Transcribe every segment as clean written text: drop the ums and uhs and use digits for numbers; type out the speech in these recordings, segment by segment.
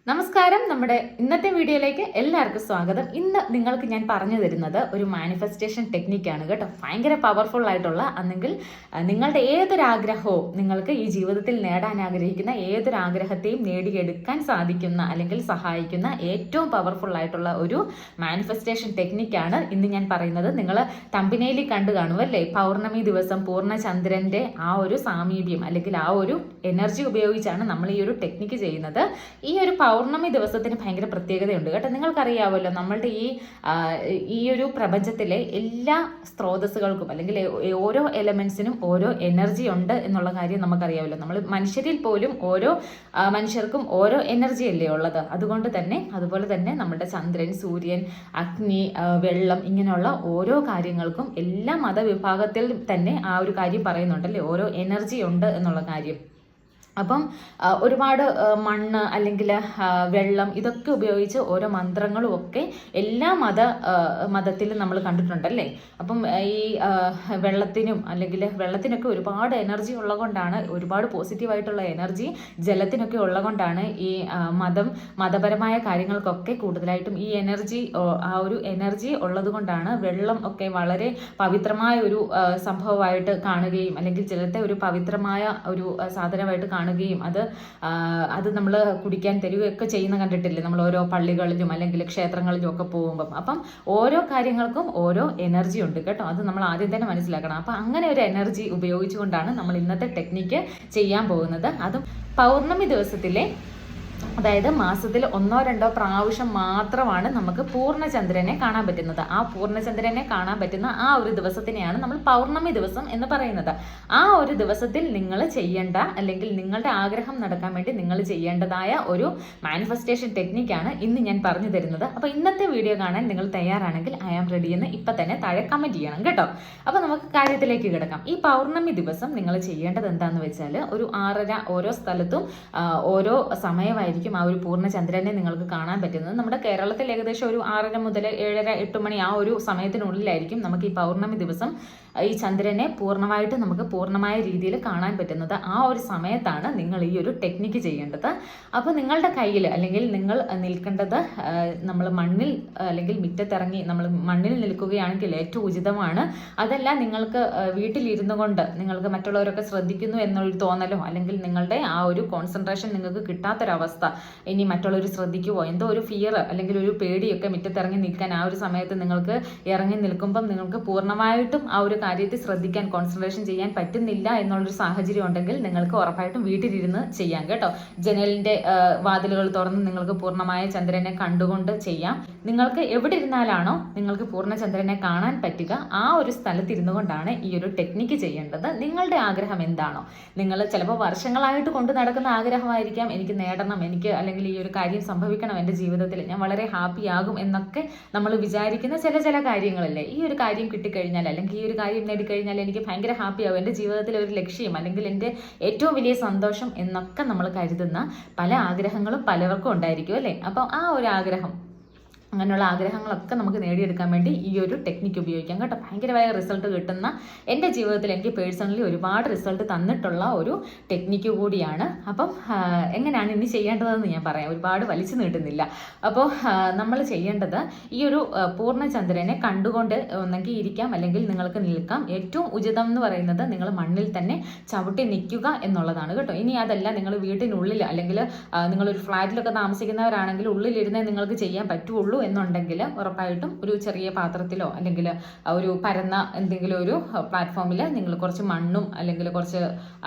നമസ്കാരം. നമ്മുടെ ഇന്നത്തെ വീഡിയോയിലേക്ക് എല്ലാവർക്കും സ്വാഗതം. ഇന്ന് നിങ്ങൾക്ക് ഞാൻ പറഞ്ഞു തരുന്നത് ഒരു മാനിഫെസ്റ്റേഷൻ ടെക്നിക്കാണ് കേട്ടോ. ഭയങ്കര പവർഫുൾ ആയിട്ടുള്ള, അല്ലെങ്കിൽ നിങ്ങളുടെ ഏതൊരാഗ്രഹവും നിങ്ങൾക്ക് ഈ ജീവിതത്തിൽ നേടാൻ ആഗ്രഹിക്കുന്ന ഏതൊരാഗ്രഹത്തെയും നേടിയെടുക്കാൻ സാധിക്കുന്ന അല്ലെങ്കിൽ സഹായിക്കുന്ന ഏറ്റവും പവർഫുൾ ആയിട്ടുള്ള ഒരു മാനിഫെസ്റ്റേഷൻ ടെക്നിക്കാണ് ഇന്ന് ഞാൻ പറയുന്നത്. നിങ്ങൾ തമ്പിനയിൽ കണ്ടു കാണുമല്ലേ, പൗർണമി ദിവസം പൂർണ്ണചന്ദ്രന്റെ ആ ഒരു സാമീപ്യം അല്ലെങ്കിൽ ആ ഒരു എനർജി ഉപയോഗിച്ചാണ് നമ്മൾ ഈ ഒരു ടെക്നിക്ക് ചെയ്യുന്നത്. ഈ ഒരു പൗർണമി ദിവസത്തിന് ഭയങ്കര പ്രത്യേകതയുണ്ട് കേട്ടോ. നിങ്ങൾക്കറിയാമല്ലോ, നമ്മളുടെ ഈ ഒരു പ്രപഞ്ചത്തിലെ എല്ലാ സ്രോതസ്സുകൾക്കും അല്ലെങ്കിൽ ഓരോ എലമെന്റ്സിനും ഓരോ എനർജി ഉണ്ട് എന്നുള്ള കാര്യം നമുക്കറിയാമല്ലോ. നമ്മൾ മനുഷ്യരിൽ പോലും ഓരോ മനുഷ്യർക്കും ഓരോ എനർജി അല്ലേ ഉള്ളത്. അതുപോലെ തന്നെ നമ്മുടെ ചന്ദ്രൻ, സൂര്യൻ, അഗ്നി, വെള്ളം, ഇങ്ങനെയുള്ള ഓരോ കാര്യങ്ങൾക്കും എല്ലാ മതവിഭാഗത്തിൽ തന്നെ ആ ഒരു കാര്യം പറയുന്നുണ്ടല്ലേ, ഓരോ എനർജി ഉണ്ട് എന്നുള്ള കാര്യം. അപ്പം ഒരുപാട് മണ്ണ് അല്ലെങ്കിൽ വെള്ളം ഇതൊക്കെ ഉപയോഗിച്ച് ഓരോ മന്ത്രങ്ങളും ഒക്കെ എല്ലാ മതത്തിലും നമ്മൾ കണ്ടിട്ടുണ്ടല്ലേ. അപ്പം ഈ വെള്ളത്തിനും അല്ലെങ്കിൽ വെള്ളത്തിനൊക്കെ ഒരുപാട് എനർജി ഉള്ളതുകൊണ്ടാണ്, ഒരുപാട് പോസിറ്റീവായിട്ടുള്ള എനർജി ജലത്തിനൊക്കെ ഉള്ളതുകൊണ്ടാണ് ഈ മതപരമായ കാര്യങ്ങൾക്കൊക്കെ കൂടുതലായിട്ടും ഈ എനർജി, ആ ഒരു എനർജി ഉള്ളത് കൊണ്ടാണ് വെള്ളം ഒക്കെ വളരെ പവിത്രമായ ഒരു സംഭവമായിട്ട് കാണുകയും അല്ലെങ്കിൽ ജലത്തെ ഒരു പവിത്രമായ ഒരു സാധനമായിട്ട് കാണുകയും അത് നമ്മൾ കുടിക്കാൻ തരികയൊക്കെ ചെയ്യുന്ന കണ്ടിട്ടില്ലേ നമ്മൾ ഓരോ പള്ളികളിലും അല്ലെങ്കിൽ ക്ഷേത്രങ്ങളിലും ഒക്കെ പോകുമ്പം. അപ്പം ഓരോ കാര്യങ്ങൾക്കും ഓരോ എനർജി ഉണ്ട് കേട്ടോ. അത് നമ്മൾ ആദ്യം തന്നെ മനസ്സിലാക്കണം. അപ്പം അങ്ങനെ ഒരു എനർജി ഉപയോഗിച്ചുകൊണ്ടാണ് നമ്മൾ ഇന്നത്തെ ടെക്നിക്ക് ചെയ്യാൻ പോകുന്നത്. അതും പൗർണമി ദിവസത്തിലെ, അതായത് മാസത്തിൽ 1-2 പ്രാവശ്യം മാത്രമാണ് നമുക്ക് പൂർണ്ണചന്ദ്രനെ കാണാൻ പറ്റുന്നത്. ആ പൂർണ്ണചന്ദ്രനെ കാണാൻ പറ്റുന്ന ആ ഒരു ദിവസത്തിനെയാണ് നമ്മൾ പൗർണമി ദിവസം എന്ന് പറയുന്നത്. ആ ഒരു ദിവസത്തിൽ നിങ്ങൾ ചെയ്യേണ്ട, അല്ലെങ്കിൽ നിങ്ങളുടെ ആഗ്രഹം നടക്കാൻ വേണ്ടി നിങ്ങൾ ചെയ്യേണ്ടതായ ഒരു മാനിഫെസ്റ്റേഷൻ ടെക്നിക്കാണ് ഇന്ന് ഞാൻ പറഞ്ഞു തരുന്നത്. അപ്പോൾ ഇന്നത്തെ വീഡിയോ കാണാൻ നിങ്ങൾ തയ്യാറാണെങ്കിൽ ഐ ആം റെഡി എന്ന് ഇപ്പം തന്നെ താഴെ കമൻറ്റ് ചെയ്യണം കേട്ടോ. അപ്പോൾ നമുക്ക് കാര്യത്തിലേക്ക് കിടക്കാം. ഈ പൗർണമി ദിവസം നിങ്ങൾ ചെയ്യേണ്ടത് എന്താണെന്ന് വെച്ചാൽ, ഒരു 6:30 ഓരോ സ്ഥലത്തും ഓരോ സമയമായിരിക്കും ആ ഒരു പൂർണ്ണചന്ദ്രനെ നിങ്ങൾക്ക് കാണാൻ പറ്റുന്നത്. നമ്മുടെ കേരളത്തിൽ ഏകദേശം ഒരു 6:30 മുതൽ 7:30-8 മണി ആ ഒരു സമയത്തിനുള്ളിലായിരിക്കും നമുക്ക് ഈ പൗർണമി ദിവസം ഈ ചന്ദ്രനെ പൂർണ്ണമായിട്ട് നമുക്ക് പൂർണ്ണമായ രീതിയിൽ കാണാൻ പറ്റുന്നത്. ആ ഒരു സമയത്താണ് നിങ്ങൾ ഈ ഒരു ടെക്നിക്ക് ചെയ്യേണ്ടത്. അപ്പോൾ നിങ്ങളുടെ കയ്യിൽ, അല്ലെങ്കിൽ നിങ്ങൾ നിൽക്കേണ്ടത് നമ്മൾ മണ്ണിൽ അല്ലെങ്കിൽ മുറ്റത്തിറങ്ങി നമ്മൾ മണ്ണിൽ നിൽക്കുകയാണെങ്കിൽ ഏറ്റവും ഉചിതമാണ്. അതല്ല, നിങ്ങൾക്ക് വീട്ടിലിരുന്നു കൊണ്ട് നിങ്ങൾക്ക് മറ്റുള്ളവരൊക്കെ ശ്രദ്ധിക്കുന്നു എന്നുള്ളൊരു തോന്നലോ അല്ലെങ്കിൽ നിങ്ങളുടെ ആ ഒരു കോൺസെൻട്രേഷൻ നിങ്ങൾക്ക് കിട്ടാത്തൊരവസ്ഥ, ഇനി മറ്റുള്ളവർ ശ്രദ്ധിക്കുമോ എന്തോ ഒരു ഫിയർ അല്ലെങ്കിൽ ഒരു പേടിയൊക്കെ മുറ്റത്തിറങ്ങി നിൽക്കാൻ ആ ഒരു സമയത്ത് നിങ്ങൾക്ക് ഇറങ്ങി നിൽക്കുമ്പം നിങ്ങൾക്ക് പൂർണ്ണമായിട്ടും ആ ഒരു കാര്യത്തിൽ ശ്രദ്ധിക്കാൻ, കോൺസെൻട്രേഷൻ ചെയ്യാൻ പറ്റുന്നില്ല എന്നുള്ളൊരു സാഹചര്യം ഉണ്ടെങ്കിൽ നിങ്ങൾക്ക് ഉറപ്പായിട്ടും വീട്ടിലിരുന്ന് ചെയ്യാം കേട്ടോ. ജനലിന്റെ വാതിലുകൾ തുറന്ന് നിങ്ങൾക്ക് പൂർണ്ണമായ ചന്ദ്രനെ കണ്ടുകൊണ്ട് ചെയ്യാം. നിങ്ങൾക്ക് എവിടെ ഇരുന്നാലാണോ നിങ്ങൾക്ക് പൂർണ്ണചന്ദ്രനെ കാണാൻ പറ്റുക, ആ ഒരു സ്ഥലത്ത് ഇരുന്നു കൊണ്ടാണ് ഈ ഒരു ടെക്നിക്ക് ചെയ്യേണ്ടത്. നിങ്ങളുടെ ആഗ്രഹം എന്താണോ, നിങ്ങൾ ചിലപ്പോൾ വർഷങ്ങളായിട്ട് കൊണ്ടു നടക്കുന്ന ആഗ്രഹമായിരിക്കാം, എനിക്ക് നേടണം, എനിക്ക് അല്ലെങ്കിൽ ഈ ഒരു കാര്യം സംഭവിക്കണം എൻ്റെ ജീവിതത്തിൽ, ഞാൻ വളരെ ഹാപ്പി ആകും എന്നൊക്കെ നമ്മൾ വിചാരിക്കുന്ന ചില കാര്യങ്ങളല്ലേ. ഈ ഒരു കാര്യം കിട്ടിക്കഴിഞ്ഞാൽ അല്ലെങ്കിൽ ഈ ഒരു കാര്യം നേടിക്കഴിഞ്ഞാൽ എനിക്ക് ഭയങ്കര ഹാപ്പി ആകും, എൻ്റെ ജീവിതത്തിൽ ഒരു ലക്ഷ്യം അല്ലെങ്കിൽ എൻ്റെ ഏറ്റവും വലിയ സന്തോഷം എന്നൊക്കെ നമ്മൾ കരുതുന്ന പല ആഗ്രഹങ്ങളും പലർക്കും ഉണ്ടായിരിക്കും അല്ലേ. അപ്പോൾ ആ ഒരു ആഗ്രഹം, അങ്ങനെയുള്ള ആഗ്രഹങ്ങളൊക്കെ നമുക്ക് നേടിയെടുക്കാൻ വേണ്ടി ഈ ഒരു ടെക്നിക്ക് ഉപയോഗിക്കാം കേട്ടോ. ഭയങ്കരമായ റിസൾട്ട് കിട്ടുന്ന, എൻ്റെ ജീവിതത്തിൽ എനിക്ക് പേഴ്സണലി ഒരുപാട് റിസൾട്ട് തന്നിട്ടുള്ള ഒരു ടെക്നിക്ക് കൂടിയാണ്. അപ്പം എങ്ങനെയാണ് ഇനി ചെയ്യേണ്ടതെന്ന് ഞാൻ പറയാം, ഒരുപാട് വലിച്ചു നീട്ടുന്നില്ല. അപ്പോൾ നമ്മൾ ചെയ്യേണ്ടത്, ഈ ഒരു പൂർണ്ണചന്ദ്രനെ കണ്ടുകൊണ്ട് ഒന്നെങ്കിൽ ഇരിക്കാം അല്ലെങ്കിൽ നിങ്ങൾക്ക് നിൽക്കാം. ഏറ്റവും ഉചിതം എന്ന് പറയുന്നത് നിങ്ങൾ മണ്ണിൽ തന്നെ ചവിട്ടി നിൽക്കുക എന്നുള്ളതാണ് കേട്ടോ. ഇനി അതല്ല, നിങ്ങൾ വീട്ടിനുള്ളിൽ അല്ലെങ്കിൽ നിങ്ങളൊരു ഫ്ലാറ്റിലൊക്കെ താമസിക്കുന്നവരാണെങ്കിൽ ഉള്ളിലിരുന്നേ നിങ്ങൾക്ക് ചെയ്യാൻ പറ്റുള്ളൂ എന്നുണ്ടെങ്കിൽ ഉറപ്പായിട്ടും ഒരു ചെറിയ പാത്രത്തിലോ അല്ലെങ്കിൽ ഒരു പരന്ന എന്തെങ്കിലും ഒരു പ്ലാറ്റ്ഫോമിൽ നിങ്ങൾ കുറച്ച് മണ്ണും അല്ലെങ്കിൽ കുറച്ച്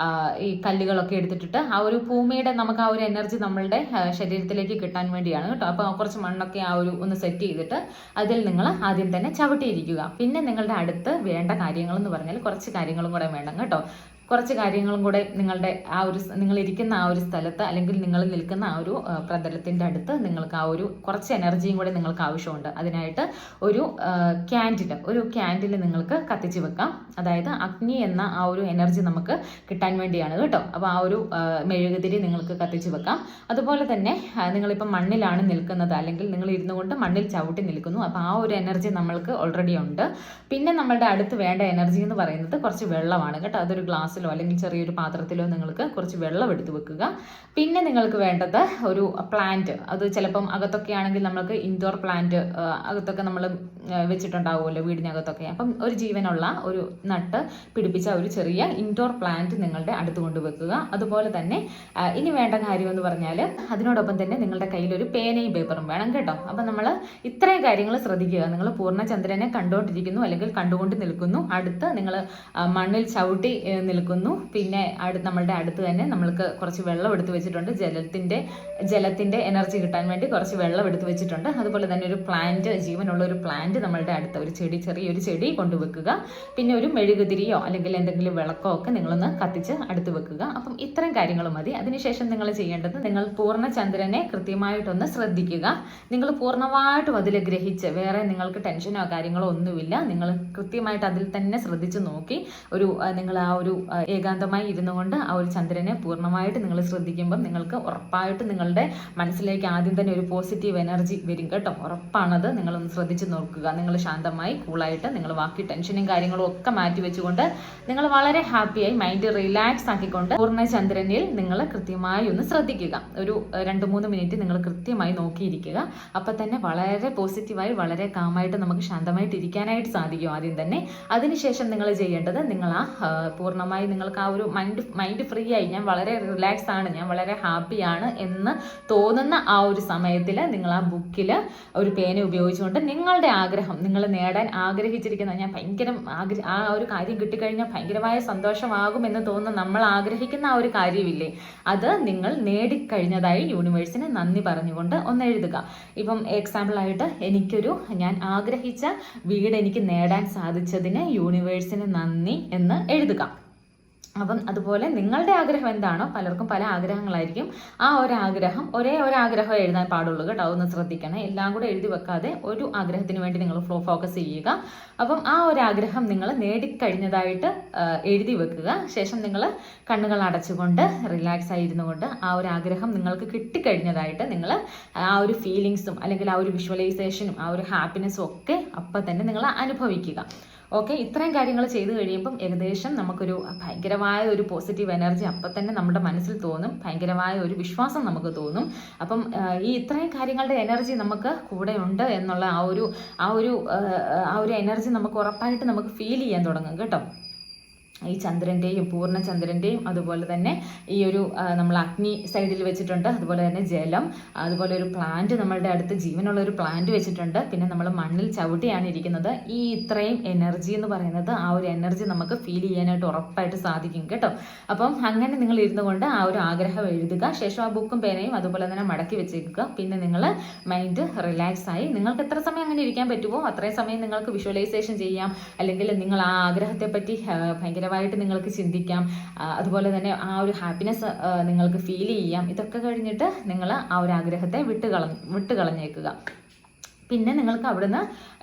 ഈ കല്ലുകളൊക്കെ എടുത്തിട്ടിട്ട് ആ ഒരു ഭൂമിയുടെ നമുക്ക് ആ ഒരു എനർജി നമ്മളുടെ ശരീരത്തിലേക്ക് കിട്ടാൻ വേണ്ടിയാണ് കേട്ടോ. അപ്പോൾ കുറച്ച് മണ്ണൊക്കെ ആ ഒരു ഒന്ന് സെറ്റ് ചെയ്തിട്ട് അതിൽ നിങ്ങൾ ആദ്യം തന്നെ ചവിട്ടിയിരിക്കുക. പിന്നെ നിങ്ങളുടെ അടുത്ത് വേണ്ട കാര്യങ്ങളെന്ന് പറഞ്ഞാൽ കുറച്ച് കാര്യങ്ങളും കൂടെ വേണം കേട്ടോ. കുറച്ച് കാര്യങ്ങളും കൂടെ നിങ്ങളുടെ ആ ഒരു നിങ്ങളിരിക്കുന്ന ആ ഒരു സ്ഥലത്ത് അല്ലെങ്കിൽ നിങ്ങൾ നിൽക്കുന്ന ആ ഒരു പ്രതലത്തിൻ്റെ അടുത്ത് നിങ്ങൾക്ക് ആ ഒരു കുറച്ച് എനർജിയും കൂടെ നിങ്ങൾക്ക് ആവശ്യമുണ്ട്. അതിനായിട്ട് ഒരു ക്യാൻഡിൽ നിങ്ങൾക്ക് കത്തിച്ച് വെക്കാം. അതായത് അഗ്നി എന്ന ആ ഒരു എനർജി നമുക്ക് കിട്ടാൻ വേണ്ടിയാണ് കേട്ടോ. അപ്പോൾ ആ ഒരു മെഴുകുതിരി നിങ്ങൾക്ക് കത്തിച്ച് വെക്കാം. അതുപോലെ തന്നെ നിങ്ങളിപ്പം മണ്ണിലാണ് നിൽക്കുന്നത് അല്ലെങ്കിൽ നിങ്ങൾ ഇരുന്നു കൊണ്ട് മണ്ണിൽ ചവിട്ടി നിൽക്കുന്നു. അപ്പോൾ ആ ഒരു എനർജി നമ്മൾക്ക് ഓൾറെഡി ഉണ്ട്. പിന്നെ നമ്മളുടെ അടുത്ത് വേണ്ട എനർജി എന്ന് പറയുന്നത് കുറച്ച് വെള്ളമാണ് കേട്ടോ. അതൊരു ഗ്ലാസ് ഗ്ലാസ്സിലോ അല്ലെങ്കിൽ ചെറിയൊരു പാത്രത്തിലോ നിങ്ങൾക്ക് കുറച്ച് വെള്ളം എടുത്ത് വെക്കുക. പിന്നെ നിങ്ങൾക്ക് വേണ്ടത് ഒരു പ്ലാന്റ്. അത് ചിലപ്പം അകത്തൊക്കെ ആണെങ്കിൽ നമുക്ക് ഇൻഡോർ പ്ലാന്റ് അകത്തൊക്കെ നമ്മൾ വെച്ചിട്ടുണ്ടാവുമല്ലോ വീടിനകത്തൊക്കെ. അപ്പം ഒരു ജീവനുള്ള ഒരു നട്ട് പിടിപ്പിച്ച ഒരു ചെറിയ ഇൻഡോർ പ്ലാന്റ് നിങ്ങളുടെ അടുത്ത് കൊണ്ടുവെക്കുക. അതുപോലെ തന്നെ ഇനി വേണ്ട കാര്യം എന്ന് പറഞ്ഞാൽ അതിനോടൊപ്പം തന്നെ നിങ്ങളുടെ കയ്യിൽ ഒരു പേനയും പേപ്പറും വേണം കേട്ടോ. അപ്പം നമ്മൾ ഇത്രയും കാര്യങ്ങൾ ശ്രദ്ധിക്കുക. നിങ്ങൾ പൂർണ്ണചന്ദ്രനെ കണ്ടുകൊണ്ടിരിക്കുന്നു അല്ലെങ്കിൽ കണ്ടുകൊണ്ട് നിൽക്കുന്നു, അടുത്ത് നിങ്ങൾ മണ്ണിൽ ചവിട്ടി നിൽക്കുന്നു, പിന്നെ നമ്മളുടെ അടുത്ത് തന്നെ നമ്മൾക്ക് കുറച്ച് വെള്ളം എടുത്ത് വെച്ചിട്ടുണ്ട്, ജലത്തിന്റെ എനർജി കിട്ടാൻ വേണ്ടി കുറച്ച് വെള്ളം എടുത്ത് വെച്ചിട്ടുണ്ട്. അതുപോലെ തന്നെ ഒരു പ്ലാന്റ്, ജീവനുള്ള ഒരു പ്ലാന്റ് നമ്മളുടെ അടുത്ത് ഒരു ചെടി, ചെറിയൊരു ചെടി കൊണ്ടുവെക്കുക. പിന്നെ ഒരു മെഴുകുതിരിയോ അല്ലെങ്കിൽ എന്തെങ്കിലും വിളക്കോ ഒക്കെ നിങ്ങളൊന്ന് കത്തിച്ച് അടുത്ത് വെക്കുക. അപ്പം ഇത്രയും കാര്യങ്ങൾ മതി. അതിനുശേഷം നിങ്ങൾ ചെയ്യേണ്ടത്, നിങ്ങൾ പൂർണ്ണചന്ദ്രനെ കൃത്യമായിട്ടൊന്ന് ശ്രദ്ധിക്കുക. നിങ്ങൾ പൂർണ്ണമായിട്ടും അതിൽ ഗ്രഹിച്ച് വേറെ നിങ്ങൾക്ക് ടെൻഷനോ കാര്യങ്ങളോ ഒന്നുമില്ല. നിങ്ങൾ കൃത്യമായിട്ട് അതിൽ തന്നെ ശ്രദ്ധിച്ച് നോക്കി നിങ്ങൾ ആ ഒരു ഏകാന്തമായി ഇരുന്നു കൊണ്ട് ആ ഒരു ചന്ദ്രനെ പൂർണ്ണമായിട്ട് നിങ്ങൾ ശ്രദ്ധിക്കുമ്പോൾ നിങ്ങൾക്ക് ഉറപ്പായിട്ട് നിങ്ങളുടെ മനസ്സിലേക്ക് ആദ്യം തന്നെ ഒരു പോസിറ്റീവ് എനർജി വരും കേട്ടോ. ഉറപ്പാണത്. നിങ്ങളൊന്ന് ശ്രദ്ധിച്ച് നോക്കുക. നിങ്ങൾ ശാന്തമായി കൂളായിട്ട് നിങ്ങൾ ബാക്കി ടെൻഷനും കാര്യങ്ങളും ഒക്കെ മാറ്റി വെച്ചുകൊണ്ട് നിങ്ങൾ വളരെ ഹാപ്പിയായി മൈൻഡ് റിലാക്സ് ആക്കിക്കൊണ്ട് പൂർണ്ണചന്ദ്രനിൽ നിങ്ങൾ കൃത്യമായി ഒന്ന് ശ്രദ്ധിക്കുക. ഒരു 2-3 മിനിറ്റ് നിങ്ങൾ കൃത്യമായി നോക്കിയിരിക്കുക. അപ്പം തന്നെ വളരെ പോസിറ്റീവായി വളരെ കാമായിട്ട് നമുക്ക് ശാന്തമായിട്ട് ഇരിക്കാനായിട്ട് സാധിക്കും ആദ്യം തന്നെ. അതിനുശേഷം നിങ്ങൾ ചെയ്യേണ്ടത്, നിങ്ങൾ പൂർണ്ണമായി നിങ്ങൾക്ക് ആ ഒരു മൈൻഡ് ഫ്രീ ആയി, ഞാൻ വളരെ റിലാക്സ് ആണ്, ഞാൻ വളരെ ഹാപ്പിയാണ് എന്ന് തോന്നുന്ന ആ ഒരു സമയത്തിൽ നിങ്ങൾ ആ ബുക്കിൽ ഒരു പേന ഉപയോഗിച്ചുകൊണ്ട് നിങ്ങളുടെ ആഗ്രഹം, നിങ്ങൾ നേടാൻ ആഗ്രഹിച്ചിരിക്കുന്ന, ഞാൻ ആ ഒരു കാര്യം കിട്ടിക്കഴിഞ്ഞാൽ ഭയങ്കരമായ സന്തോഷമാകുമെന്ന് തോന്നുന്ന നമ്മൾ ആഗ്രഹിക്കുന്ന ആ ഒരു കാര്യമില്ലേ, അത് നിങ്ങൾ നേടിക്കഴിഞ്ഞതായി യൂണിവേഴ്സിന് നന്ദി പറഞ്ഞുകൊണ്ട് ഒന്ന് എഴുതുക. ഇപ്പം എക്സാമ്പിളായിട്ട് ഞാൻ ആഗ്രഹിച്ച വീട് എനിക്ക് നേടാൻ സാധിച്ചതിന് യൂണിവേഴ്സിന് നന്ദി എന്ന് എഴുതുക. അപ്പം അതുപോലെ നിങ്ങളുടെ ആഗ്രഹം എന്താണോ, പലർക്കും പല ആഗ്രഹങ്ങളായിരിക്കും, ആ ഒരു ആഗ്രഹം എഴുതാൻ പാടുള്ളൂ കേട്ടോ. ഒന്ന് ശ്രദ്ധിക്കണം. എല്ലാം കൂടെ എഴുതി വെക്കാതെ ഒരു ആഗ്രഹത്തിന് വേണ്ടി നിങ്ങൾ ഫോക്കസ് ചെയ്യുക. അപ്പം ആ ഒരു ആഗ്രഹം നിങ്ങൾ നേടിക്കഴിഞ്ഞതായിട്ട് എഴുതി വെക്കുക. ശേഷം നിങ്ങൾ കണ്ണുകൾ അടച്ചുകൊണ്ട് റിലാക്സ് ആയിരുന്നു കൊണ്ട് ആ ഒരു ആഗ്രഹം നിങ്ങൾക്ക് കിട്ടിക്കഴിഞ്ഞതായിട്ട് നിങ്ങൾ ആ ഒരു ഫീലിങ്സും അല്ലെങ്കിൽ ആ ഒരു വിഷ്വലൈസേഷനും ആ ഒരു ഹാപ്പിനെസ്സും ഒക്കെ അപ്പം തന്നെ നിങ്ങൾ അനുഭവിക്കുക. ഓക്കെ, ഇത്രയും കാര്യങ്ങൾ ചെയ്തു കഴിയുമ്പം ഏകദേശം നമുക്കൊരു ഭയങ്കരമായ ഒരു പോസിറ്റീവ് എനർജി അപ്പം തന്നെ നമ്മുടെ മനസ്സിൽ തോന്നും, ഭയങ്കരമായ ഒരു വിശ്വാസം നമുക്ക് തോന്നും. അപ്പം ഈ ഇത്രയും കാര്യങ്ങളുടെ എനർജി നമുക്ക് കൂടെ ഉണ്ട് എന്നുള്ള ആ ഒരു എനർജി നമുക്ക് ഉറപ്പായിട്ട് നമുക്ക് ഫീൽ ചെയ്യാൻ തുടങ്ങും കേട്ടോ. ഈ ചന്ദ്രൻ്റെയും പൂർണ്ണചന്ദ്രൻ്റെയും അതുപോലെ തന്നെ ഈ ഒരു നമ്മൾ അഗ്നി സൈഡിൽ വെച്ചിട്ടുണ്ട്, അതുപോലെ തന്നെ ജലം, അതുപോലെ ഒരു പ്ലാന്റ് നമ്മളുടെ അടുത്ത് ജീവനുള്ള ഒരു പ്ലാന്റ് വെച്ചിട്ടുണ്ട്, പിന്നെ നമ്മൾ മണ്ണിൽ ചവിട്ടിയാണ് ഇരിക്കുന്നത്. ഈ ഇത്രയും എനർജി എന്ന് പറയുന്നത് ആ ഒരു എനർജി നമുക്ക് ഫീൽ ചെയ്യാനായിട്ട് ഉറപ്പായിട്ട് സാധിക്കും കേട്ടോ. അപ്പം അങ്ങനെ നിങ്ങൾ ഇരുന്നു കൊണ്ട് ആ ഒരു ആഗ്രഹം എഴുതുക. ശേഷം ആ ബുക്കും പേനയും അതുപോലെ തന്നെ മടക്കി വെച്ചേക്കുക. പിന്നെ നിങ്ങൾ മൈൻഡ് റിലാക്സ് ആയി നിങ്ങൾക്ക് എത്ര സമയം അങ്ങനെ ഇരിക്കാൻ പറ്റുമോ അത്രയും സമയം നിങ്ങൾക്ക് വിഷ്വലൈസേഷൻ ചെയ്യാം, അല്ലെങ്കിൽ നിങ്ങൾ ആ ആഗ്രഹത്തെ പറ്റി ഭയങ്കരമായിട്ട് നിങ്ങൾക്ക് ചിന്തിക്കാം. അതുപോലെ തന്നെ ആ ഒരു ഹാപ്പിനെസ് നിങ്ങൾക്ക് ഫീൽ ചെയ്യാം. ഇതൊക്കെ കഴിഞ്ഞിട്ട് നിങ്ങൾ ആ ഒരു ആഗ്രഹത്തെ വിട്ടുകളഞ്ഞേക്കുക. പിന്നെ നിങ്ങൾക്ക് അവിടുന്ന്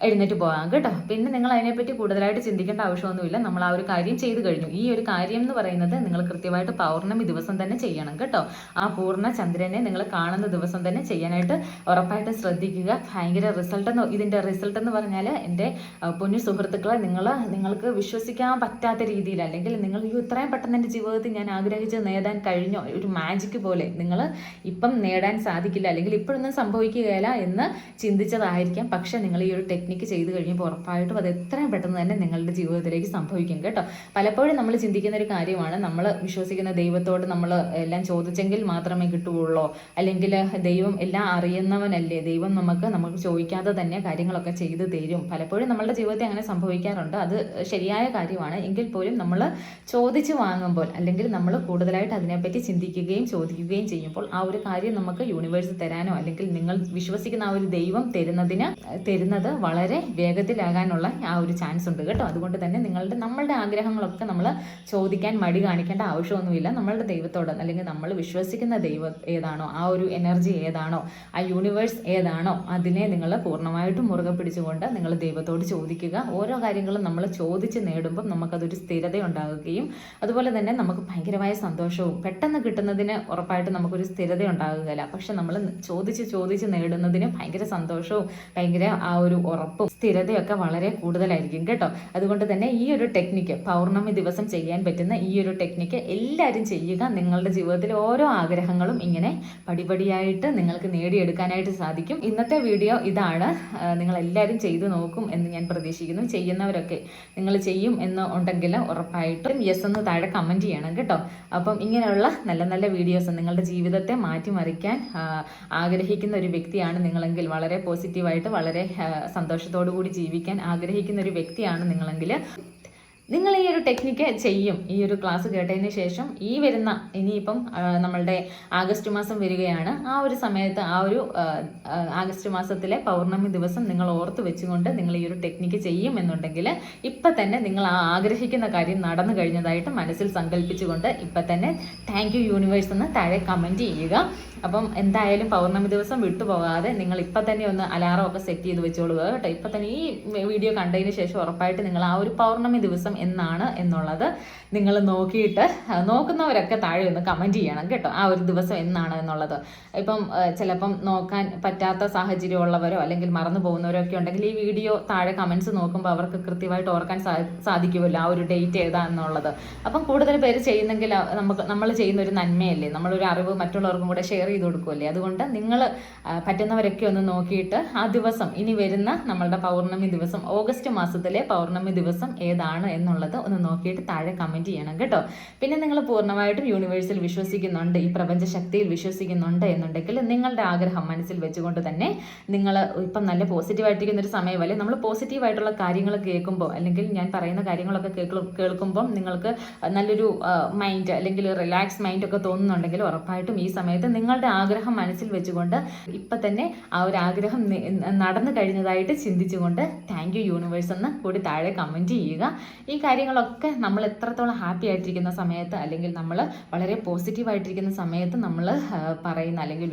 എഴുന്നേറ്റ് പോകാം കേട്ടോ. പിന്നെ നിങ്ങൾ അതിനെപ്പറ്റി കൂടുതലായിട്ട് ചിന്തിക്കേണ്ട ആവശ്യമൊന്നുമില്ല. നമ്മൾ ആ ഒരു കാര്യം ചെയ്തു കഴിഞ്ഞു. ഈ ഒരു കാര്യം എന്ന് പറയുന്നത് നിങ്ങൾ കൃത്യമായിട്ട് പൗർണമി ദിവസം തന്നെ ചെയ്യണം കേട്ടോ. ആ പൂർണ്ണ ചന്ദ്രനെ നിങ്ങൾ കാണുന്ന ദിവസം തന്നെ ചെയ്യാനായിട്ട് ഉറപ്പായിട്ട് ശ്രദ്ധിക്കുക. ഭയങ്കര ഇതിൻ്റെ റിസൾട്ട് എന്ന് പറഞ്ഞാൽ എൻ്റെ പൊന്നു സുഹൃത്തുക്കളെ, നിങ്ങൾക്ക് വിശ്വസിക്കാൻ പറ്റാത്ത രീതിയിൽ, അല്ലെങ്കിൽ നിങ്ങൾ ഇത്രയും പെട്ടെന്ന് എൻ്റെ ജീവിതത്തിൽ ഞാൻ ആഗ്രഹിച്ച് നേടാൻ കഴിഞ്ഞോ, ഒരു മാജിക് പോലെ നിങ്ങൾ ഇപ്പം നേടാൻ സാധിക്കില്ല അല്ലെങ്കിൽ ഇപ്പോഴൊന്നും സംഭവിക്കുകയില്ല എന്ന് ചിന്തിച്ചതായിരിക്കും. പക്ഷെ നിങ്ങൾ ഈ ഒരു ടെക്നിക്ക് ചെയ്ത് കഴിയുമ്പോൾ ഉറപ്പായിട്ടും അത് എത്രയും പെട്ടെന്ന് തന്നെ നിങ്ങളുടെ ജീവിതത്തിലേക്ക് സംഭവിക്കും കേട്ടോ. പലപ്പോഴും നമ്മൾ ചിന്തിക്കുന്ന ഒരു കാര്യമാണ്, നമ്മൾ വിശ്വസിക്കുന്ന ദൈവത്തോട് നമ്മൾ എല്ലാം ചോദിച്ചെങ്കിൽ മാത്രമേ കിട്ടുകയുള്ളൂ, അല്ലെങ്കിൽ ദൈവം എല്ലാം അറിയുന്നവനല്ലേ, ദൈവം നമുക്ക് ചോദിക്കാതെ തന്നെ കാര്യങ്ങളൊക്കെ ചെയ്തു തരും. പലപ്പോഴും നമ്മളുടെ ജീവിതത്തിൽ അങ്ങനെ സംഭവിക്കാറുണ്ട്. അത് ശരിയായ കാര്യമാണ്. എങ്കിൽ പോലും നമ്മൾ ചോദിച്ചു വാങ്ങുമ്പോൾ അല്ലെങ്കിൽ നമ്മൾ കൂടുതലായിട്ട് അതിനെപ്പറ്റി ചിന്തിക്കുകയും ചോദിക്കുകയും ചെയ്യുമ്പോൾ ആ ഒരു കാര്യം നമുക്ക് യൂണിവേഴ്സ് തരാനോ അല്ലെങ്കിൽ നിങ്ങൾ വിശ്വസിക്കുന്ന ആ ഒരു ദൈവം തരുന്നത് വളരെ വേഗത്തിലാകാനുള്ള ആ ഒരു ചാൻസ് ഉണ്ട് കേട്ടോ. അതുകൊണ്ട് തന്നെ നമ്മളുടെ ആഗ്രഹങ്ങളൊക്കെ നമ്മൾ ചോദിക്കാൻ മടി കാണിക്കേണ്ട ആവശ്യമൊന്നുമില്ല. നമ്മളുടെ ദൈവത്തോട് അല്ലെങ്കിൽ നമ്മൾ വിശ്വസിക്കുന്ന ദൈവം ഏതാണോ, ആ ഒരു എനർജി ഏതാണോ, ആ യൂണിവേഴ്സ് ഏതാണോ, അതിനെ നിങ്ങൾ പൂർണ്ണമായിട്ടും മുറുകെ പിടിച്ചുകൊണ്ട് നിങ്ങൾ ദൈവത്തോട് ചോദിക്കുക. ഓരോ കാര്യങ്ങളും നമ്മൾ ചോദിച്ച് നേടുമ്പം നമുക്കതൊരു സ്ഥിരത ഉണ്ടാകുകയും അതുപോലെ തന്നെ നമുക്ക് ഭയങ്കരമായ സന്തോഷവും, പെട്ടെന്ന് കിട്ടുന്നതിന് ഉറപ്പായിട്ട് നമുക്കൊരു സ്ഥിരത ഉണ്ടാകുകയില്ല. പക്ഷെ നമ്മൾ ചോദിച്ച് നേടുന്നതിന് ഭയങ്കര സന്തോഷവും ഭയങ്കര ആ ഒരു ഉറപ്പും സ്ഥിരതയൊക്കെ വളരെ കൂടുതലായിരിക്കും കേട്ടോ. അതുകൊണ്ട് തന്നെ ഈ ഒരു ടെക്നിക്ക് പൗർണമി ദിവസം ചെയ്യാൻ പറ്റുന്ന ഈ ഒരു ടെക്നിക്ക് എല്ലാവരും ചെയ്യുക. നിങ്ങളുടെ ജീവിതത്തിലെ ഓരോ ആഗ്രഹങ്ങളും ഇങ്ങനെ പടിപടിയായിട്ട് നിങ്ങൾക്ക് നേടിയെടുക്കാനായിട്ട് സാധിക്കും. ഇന്നത്തെ വീഡിയോ ഇതാണ്. നിങ്ങൾ എല്ലാവരും ചെയ്തു നോക്കും എന്ന് ഞാൻ പ്രതീക്ഷിക്കുന്നു. ചെയ്യുന്നവരൊക്കെ നിങ്ങൾ ചെയ്യും എന്ന് ഉണ്ടെങ്കിൽ ഉറപ്പായിട്ടും യെസ് എന്ന് താഴെ കമൻറ്റ് ചെയ്യണം കേട്ടോ. അപ്പം ഇങ്ങനെയുള്ള നല്ല നല്ല വീഡിയോസ് നിങ്ങളുടെ ജീവിതത്തെ മാറ്റിമറിക്കാൻ ആഗ്രഹിക്കുന്ന ഒരു വ്യക്തിയാണ് നിങ്ങളെങ്കിൽ, വളരെ പോസിറ്റീവായിട്ട് വളരെ സന്തോഷത്തോടു കൂടി ജീവിക്കാൻ ആഗ്രഹിക്കുന്ന ഒരു വ്യക്തിയാണ് നിങ്ങളെങ്കിൽ, നിങ്ങൾ ഈ ഒരു ടെക്നിക്ക് ചെയ്യും. ഈ ഒരു ക്ലാസ് കേട്ടതിന് ശേഷം ഈ വരുന്ന ഇനിയിപ്പം നമ്മളുടെ ആഗസ്റ്റ് മാസം വരികയാണ്. ആ ഒരു സമയത്ത് ആ ഒരു ആഗസ്റ്റ് മാസത്തിലെ പൗർണമി ദിവസം നിങ്ങൾ ഓർത്ത് വെച്ചുകൊണ്ട് നിങ്ങൾ ഈ ഒരു ടെക്നിക്ക് ചെയ്യും എന്നുണ്ടെങ്കിൽ ഇപ്പം തന്നെ നിങ്ങൾ ആ ആഗ്രഹിക്കുന്ന കാര്യം നടന്നു കഴിഞ്ഞതായിട്ട് മനസ്സിൽ സങ്കല്പിച്ചുകൊണ്ട് ഇപ്പം തന്നെ താങ്ക് യു യൂണിവേഴ്സ് എന്ന് താഴെ കമൻറ്റ് ചെയ്യുക. അപ്പം എന്തായാലും പൗർണമി ദിവസം വിട്ടുപോകാതെ നിങ്ങൾ ഇപ്പം തന്നെ ഒന്ന് അലാറം ഒക്കെ സെറ്റ് ചെയ്ത് വെച്ചോളുക കേട്ടോ. ഇപ്പം തന്നെ ഈ വീഡിയോ കണ്ടതിന് ശേഷം ഉറപ്പായിട്ട് നിങ്ങൾ ആ ഒരു പൗർണമി ദിവസം എന്നാണ് എന്നുള്ളത് നിങ്ങൾ നോക്കിയിട്ട് നോക്കുന്നവരൊക്കെ താഴെ ഒന്ന് കമൻറ്റ് ചെയ്യണം കേട്ടോ. ആ ഒരു ദിവസം എന്നാണ് എന്നുള്ളത്. ഇപ്പം ചിലപ്പം നോക്കാൻ പറ്റാത്ത സാഹചര്യമുള്ളവരോ അല്ലെങ്കിൽ മറന്നു പോകുന്നവരോ ഒക്കെ ഉണ്ടെങ്കിൽ ഈ വീഡിയോ താഴെ കമൻറ്റ്സ് നോക്കുമ്പോൾ അവർക്ക് കൃത്യമായിട്ട് ഓർക്കാൻ സാധിക്കുമല്ലോ ആ ഒരു ഡേറ്റ് ഏതാണെന്നുള്ളത്. അപ്പം കൂടുതൽ പേര് ചെയ്യുന്നെങ്കിൽ നമ്മൾ ചെയ്യുന്ന ഒരു നന്മയല്ലേ, നമ്മളൊരു അറിവ് മറ്റുള്ളവർക്കും കൂടെ ഷെയർ ചെയ്ത് കൊടുക്കുമല്ലേ. അതുകൊണ്ട് നിങ്ങൾ പറ്റുന്നവരൊക്കെ ഒന്ന് നോക്കിയിട്ട് ആ ദിവസം ഇനി വരുന്ന നമ്മളുടെ പൗർണമി ദിവസം ഓഗസ്റ്റ് മാസത്തിലെ പൗർണമി ദിവസം ഏതാണ് എന്നുള്ളത് ഒന്ന് നോക്കിയിട്ട് താഴെ കമൻറ്റ് ചെയ്യണം കേട്ടോ. പിന്നെ നിങ്ങൾ പൂർണ്ണമായിട്ടും യൂണിവേഴ്സിൽ വിശ്വസിക്കുന്നുണ്ട്, ഈ പ്രപഞ്ച ശക്തിയിൽ വിശ്വസിക്കുന്നുണ്ട് എന്നുണ്ടെങ്കിൽ നിങ്ങളുടെ ആഗ്രഹം മനസ്സിൽ വെച്ചുകൊണ്ട് തന്നെ നിങ്ങൾ ഇപ്പം നല്ല പോസിറ്റീവായിട്ടിരിക്കുന്ന ഒരു സമയമല്ലേ, നമ്മൾ പോസിറ്റീവായിട്ടുള്ള കാര്യങ്ങൾ കേൾക്കുമ്പോൾ അല്ലെങ്കിൽ ഞാൻ പറയുന്ന കാര്യങ്ങളൊക്കെ കേൾക്കുമ്പം നിങ്ങൾക്ക് നല്ലൊരു മൈൻഡ് അല്ലെങ്കിൽ റിലാക്സ് മൈൻഡ് ഒക്കെ തോന്നുന്നുണ്ടെങ്കിൽ ഉറപ്പായിട്ടും ഈ സമയത്ത് നിങ്ങളുടെ ആഗ്രഹം മനസ്സിൽ വെച്ചുകൊണ്ട് ഇപ്പം തന്നെ ആ ഒരു ആഗ്രഹം നടന്നു കഴിഞ്ഞതായിട്ട് ചിന്തിച്ചുകൊണ്ട് താങ്ക് യു യൂണിവേഴ്സ് എന്ന് കൂടി താഴെ കമൻറ്റ് ചെയ്യുക. ഈ കാര്യങ്ങളൊക്കെ നമ്മൾ എത്രത്തോളം ഹാപ്പി ആയിട്ടിരിക്കുന്ന സമയത്ത് അല്ലെങ്കിൽ നമ്മൾ വളരെ പോസിറ്റീവായിട്ടിരിക്കുന്ന സമയത്ത് നമ്മൾ പറയുന്ന അല്ലെങ്കിൽ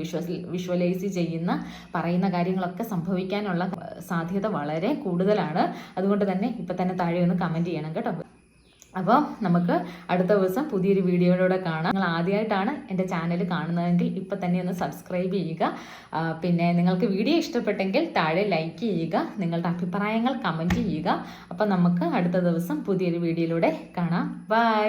വിഷ്വലൈസ് ചെയ്യുന്ന പറയുന്ന കാര്യങ്ങളൊക്കെ സംഭവിക്കാനുള്ള സാധ്യത വളരെ കൂടുതലാണ്. അതുകൊണ്ട് തന്നെ ഇപ്പം തന്നെ താഴെ ഒന്ന് കമൻറ്റ് ചെയ്യണം കേട്ടോ. അപ്പോൾ നമുക്ക് അടുത്ത ദിവസം പുതിയൊരു വീഡിയോയിലൂടെ കാണാം. നിങ്ങൾ ആദ്യമായിട്ടാണ് എൻ്റെ ചാനൽ കാണുന്നതെങ്കിൽ ഇപ്പം തന്നെ ഒന്ന് സബ്സ്ക്രൈബ് ചെയ്യുക. പിന്നെ നിങ്ങൾക്ക് വീഡിയോ ഇഷ്ടപ്പെട്ടെങ്കിൽ താഴെ ലൈക്ക് ചെയ്യുക, നിങ്ങളുടെ അഭിപ്രായങ്ങൾ കമൻറ്റ് ചെയ്യുക. അപ്പം നമുക്ക് അടുത്ത ദിവസം പുതിയൊരു വീഡിയോയിലൂടെ കാണാം. ബൈ.